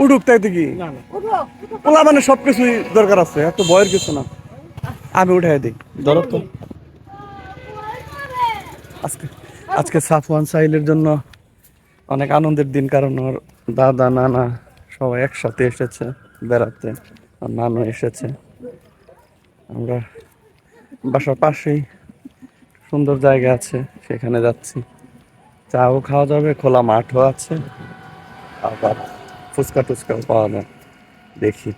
উঠুক তাই কি পোলা মানে সবকিছুই দরকার আছে, এত ভয়ের কিছু না। আমি উঠাই দিই, ধরো তো। আজকে আজকে সাফওয়ান সাহিলের জন্য অনেক আনন্দের দিন, কারণ ওর দাদা নানা সবাই একসাথে এসেছে বেড়াতে, আর নানু এসেছে। আমরা বাসার পাশেই সুন্দর জায়গা আছে, সেখানে যাচ্ছি। চাও খাওয়া যাবে, খোলা মাঠও আছে, আবার ফুচকা টুচকাও পাওয়া যায়। দেখি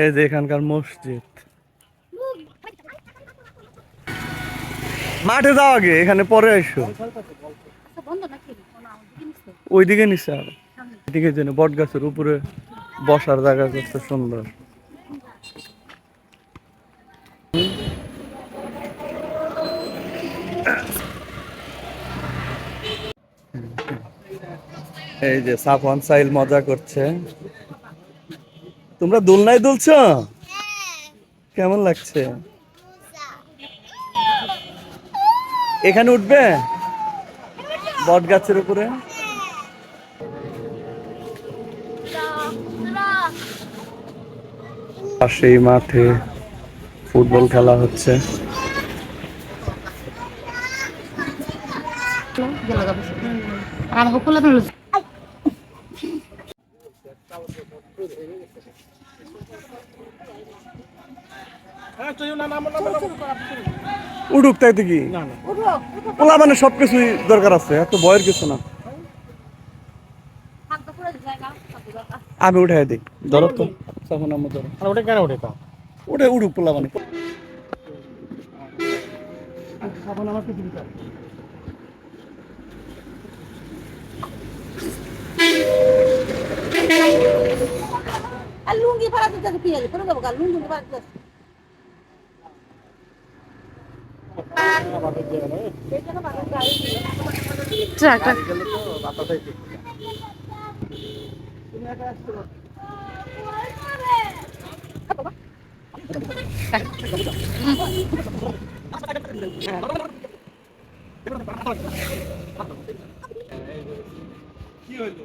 এই যে এখানকার মসজিদ। মাঠে যাও আগে, এখানে পরে এসো। ওইদিকে নিচে আর এদিকে যেন বট গাছের উপরে বসার জায়গা করতে সুন্দর। এই যে সাফওয়ান সাহিল মজা করছে। তোমরা দোলনায় দুলছো? কেমন লাগছে? এখানে উঠবে বট গাছের উপরে? পাশেই মাঠে ফুটবল খেলা হচ্ছে। উঠুক তাই কি পোলা মানে সবকিছুই দরকার আছে, এত ভয়ের কিছু না। আমি উঠাই দিই, ধরো তো। তখন আমরা ধরো ওটা কেন ওঠে, ওটা উঠুক পোলা মানে। লুঙ্গি ফাড়া দিতে পিয়ালি করে দেবো লুঙ্গি ফাড়া দিতে কি হইলো?